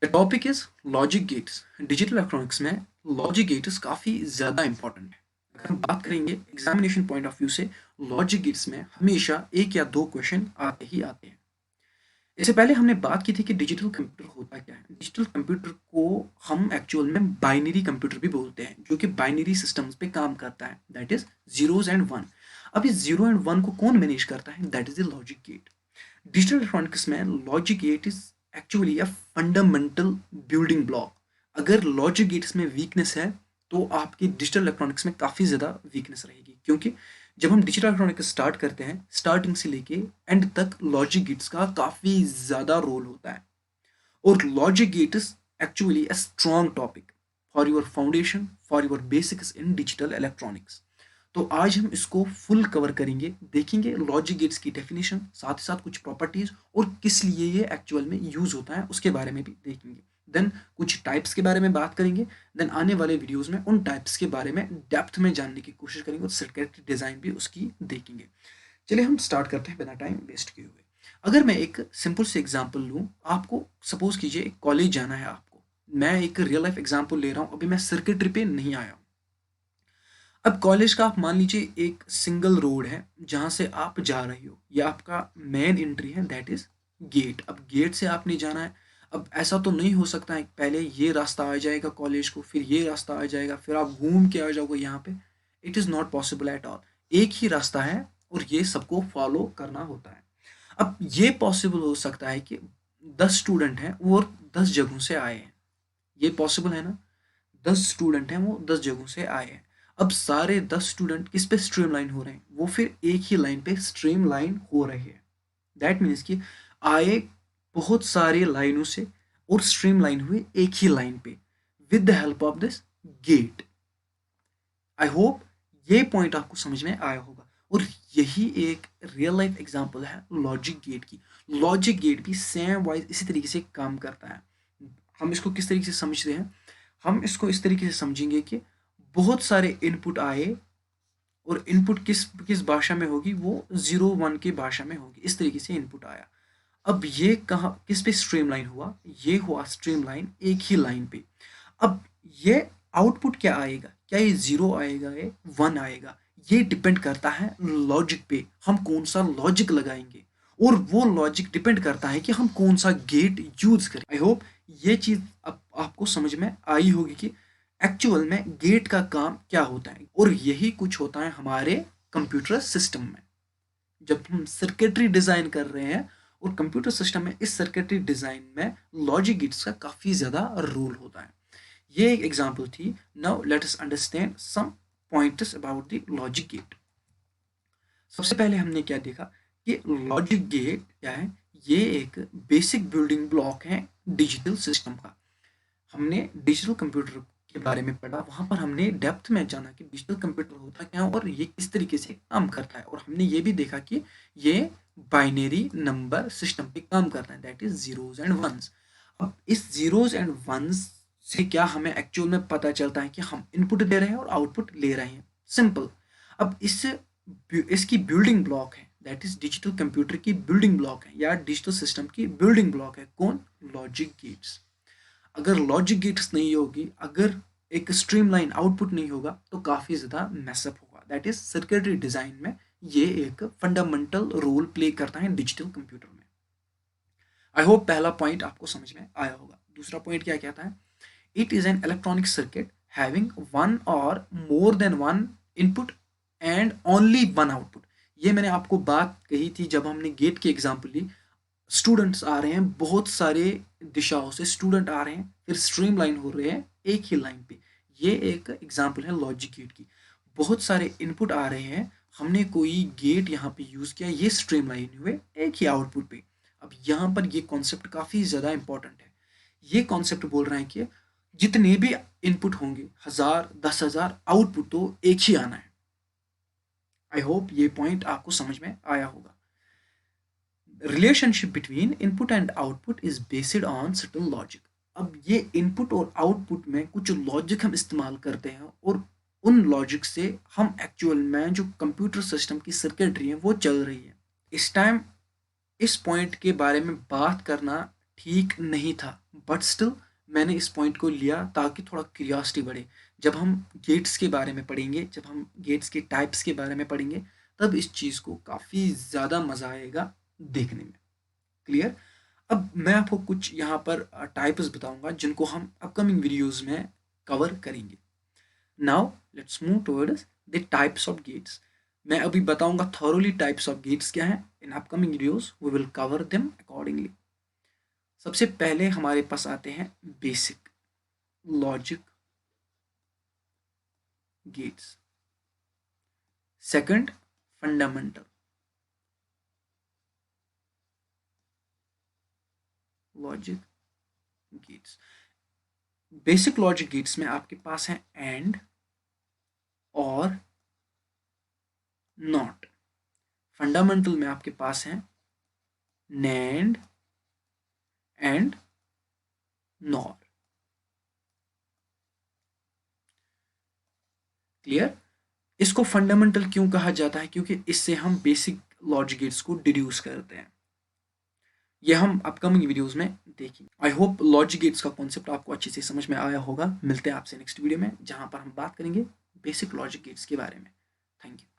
The topic is logic gates. Digital electronics में logic gates काफ़ी ज़्यादा इंपॉर्टेंट है। अगर हम बात करेंगे एग्जामिनेशन पॉइंट ऑफ व्यू से, लॉजिक गेट्स में हमेशा एक या दो क्वेश्चन आते ही आते हैं। इससे पहले हमने बात की थी कि डिजिटल कंप्यूटर होता क्या है। डिजिटल कंप्यूटर को हम एक्चुअल में बाइनरी कंप्यूटर भी बोलते हैं, जो कि बाइनरी सिस्टम्स पे काम करता है, that is zeros and one. अब इस जीरो एंड वन को कौन मैनेज करता है? That is the logic gate. Digital electronics में logic gate is actually a fundamental building block. अगर लॉजिक गेट्स में वीकनेस है तो आपकी डिजिटल इलेक्ट्रॉनिक्स में काफ़ी ज़्यादा वीकनेस रहेगी, क्योंकि जब हम डिजिटल इलेक्ट्रॉनिक्स स्टार्ट करते हैं, स्टार्टिंग से लेके एंड तक लॉजिक गेट्स का काफ़ी ज़्यादा रोल होता है। और logic gate is actually a strong topic for your foundation, for your basics in digital electronics. तो आज हम इसको फुल कवर करेंगे, देखेंगे लॉजिक गेट्स की डेफिनेशन, साथ ही साथ कुछ प्रॉपर्टीज और किस लिए ये एक्चुअल में यूज होता है उसके बारे में भी देखेंगे। देन कुछ टाइप्स के बारे में बात करेंगे। देन आने वाले वीडियोस में उन टाइप्स के बारे में डेप्थ में जानने की कोशिश करेंगे और सर्किट डिजाइन भी उसकी देखेंगे। चलिए हम स्टार्ट करते हैं बिना टाइम वेस्ट किए हुए। अगर मैं एक सिंपल से एग्जांपल लूँ, आपको सपोज कीजिए एक कॉलेज जाना है आपको। मैं एक रियल लाइफ एग्जांपल ले रहा हूँ, अभी मैं सर्किटरी पे नहीं आया हूँ। अब कॉलेज का आप मान लीजिए एक सिंगल रोड है जहाँ से आप जा रही हो, या आपका मेन एंट्री है, दैट इज गेट। अब गेट से आपने जाना है। अब ऐसा तो नहीं हो सकता है पहले ये रास्ता आ जाएगा कॉलेज को, फिर ये रास्ता आ जाएगा, फिर आप घूम के आ जाओगे यहाँ पे। It is not possible at all. एक ही रास्ता है और ये सबको फॉलो करना होता है। अब ये पॉसिबल हो सकता है कि 10 स्टूडेंट हैं और 10 जगहों से आए हैं। ये पॉसिबल है ना? 10 स्टूडेंट हैं, वो 10 जगहों से आए हैं। अब सारे 10 स्टूडेंट किस पे स्ट्रीमलाइन हो रहे हैं? वो फिर एक ही लाइन पे स्ट्रीमलाइन हो रहे हैं। दैट मीन्स कि आए बहुत सारे लाइनों से और स्ट्रीमलाइन हुए एक ही लाइन पे with the help of this gate. I hope ये पॉइंट आपको समझ में आया होगा। और यही एक रियल लाइफ एग्जांपल है लॉजिक गेट की। लॉजिक गेट भी सेम वाइज इसी तरीके से काम करता है। हम इसको किस तरीके से समझते हैं? हम इसको इस तरीके से समझेंगे कि बहुत सारे इनपुट आए और इनपुट किस किस भाषा में होगी? वो 0 1 की भाषा में होगी। इस तरीके से इनपुट आया। अब ये कहाँ किस पे स्ट्रीमलाइन हुआ? ये हुआ स्ट्रीमलाइन एक ही लाइन पे। अब ये आउटपुट क्या आएगा? क्या ये 0 आएगा या 1 आएगा? ये डिपेंड करता है लॉजिक पे, हम कौन सा लॉजिक लगाएंगे। और वो लॉजिक डिपेंड करता है कि हम कौन सा गेट यूज करें। आई होप ये चीज अब आपको समझ में आई होगी कि एक्चुअल में गेट का काम क्या होता है। और यही कुछ होता है हमारे कंप्यूटर सिस्टम में जब हम सर्किटरी डिजाइन कर रहे हैं। और कंप्यूटर सिस्टम में इस सर्किटरी डिजाइन में लॉजिक गेट्स का काफी ज्यादा रोल होता है। ये एक एग्जांपल थी। Now let us understand some points about the logic gate. सबसे पहले हमने क्या देखा कि लॉजिक गेट क्या है? ये एक बेसिक बिल्डिंग ब्लॉक है डिजिटल सिस्टम का। हमने डिजिटल कंप्यूटर के बारे में पढ़ा, वहां पर हमने डेप्थ में जाना कि डिजिटल कंप्यूटर होता क्या है और ये किस तरीके से काम करता है। और हमने ये भी देखा कि ये बाइनरी नंबर सिस्टम पे काम करता है, that is zeros and ones. अब इस जीरोज एंड वंस से क्या हमें एक्चुअल में पता चलता है कि हम इनपुट दे रहे हैं और आउटपुट ले रहे हैं? सिंपल। अब इसकी बिल्डिंग ब्लॉक है, दैट इज डिजिटल कंप्यूटर की बिल्डिंग ब्लॉक है या डिजिटल सिस्टम की बिल्डिंग ब्लॉक है कौन? Logic gates. अगर लॉजिक गेट्स नहीं होगी, अगर एक स्ट्रीमलाइन आउटपुट नहीं होगा, तो काफी ज्यादा मैसअप होगा। दैट इज सर्किटरी डिजाइन में ये एक फंडामेंटल रोल प्ले करता है डिजिटल कंप्यूटर में। आई होप पहला पॉइंट आपको समझ में आया होगा। दूसरा पॉइंट क्या कहता है? It is an electronic circuit having one or more than one input and only one output. ये मैंने आपको बात कही थी जब हमने गेट की एग्जांपल ली। स्टूडेंट्स आ रहे हैं, बहुत सारे दिशाओं से स्टूडेंट आ रहे हैं, फिर स्ट्रीम लाइन हो रहे हैं एक ही लाइन पे। ये एक एग्जांपल है लॉजिक गेट की। बहुत सारे इनपुट आ रहे हैं, हमने कोई गेट यहाँ पे यूज किया, ये स्ट्रीम लाइन हुए एक ही आउटपुट पे। अब यहाँ पर ये कॉन्सेप्ट काफी ज्यादा इंपॉर्टेंट है। ये कॉन्सेप्ट बोल रहे हैं कि जितने भी इनपुट होंगे, 1000 10,000, आउटपुट तो एक ही आना है। आई होप ये पॉइंट आपको समझ में आया होगा। Relationship between input and output is based on certain logic. अब ये इनपुट और आउटपुट में कुछ लॉजिक हम इस्तेमाल करते हैं और उन लॉजिक से हम एक्चुअल में जो कंप्यूटर सिस्टम की सर्किटरी है वो चल रही है। इस टाइम इस पॉइंट के बारे में बात करना ठीक नहीं था, बट स्टिल मैंने इस पॉइंट को लिया ताकि थोड़ा क्यूरियोसिटी बढ़े। जब हम गेट्स के बारे में पढ़ेंगे, जब हम गेट्स के टाइप्स के बारे में पढ़ेंगे, तब इस चीज़ को काफ़ी ज़्यादा मज़ा आएगा देखने में। क्लियर? अब मैं आपको कुछ यहाँ पर टाइप्स बताऊंगा जिनको हम अपकमिंग वीडियोस में कवर करेंगे। Now let's move towards the types of gates. मैं अभी बताऊंगा थॉरोली टाइप्स ऑफ गेट्स क्या हैं। In upcoming videos we will cover them accordingly. सबसे पहले हमारे पास आते हैं basic logic gates. Second, fundamental logic gates. Basic logic gates में आपके पास है एंड, और, नॉट। फंडामेंटल में आपके पास है नैंड एंड नॉर। क्लियर? इसको फंडामेंटल क्यों कहा जाता है? क्योंकि इससे हम बेसिक लॉजिक गेट्स को डिड्यूस करते हैं। ये हम अपकमिंग वीडियोस में देखेंगे। आई होप लॉजिक गेट्स का कॉन्सेप्ट आपको अच्छे से समझ में आया होगा। मिलते हैं आपसे नेक्स्ट वीडियो में, जहां पर हम बात करेंगे बेसिक लॉजिक गेट्स के बारे में। Thank you.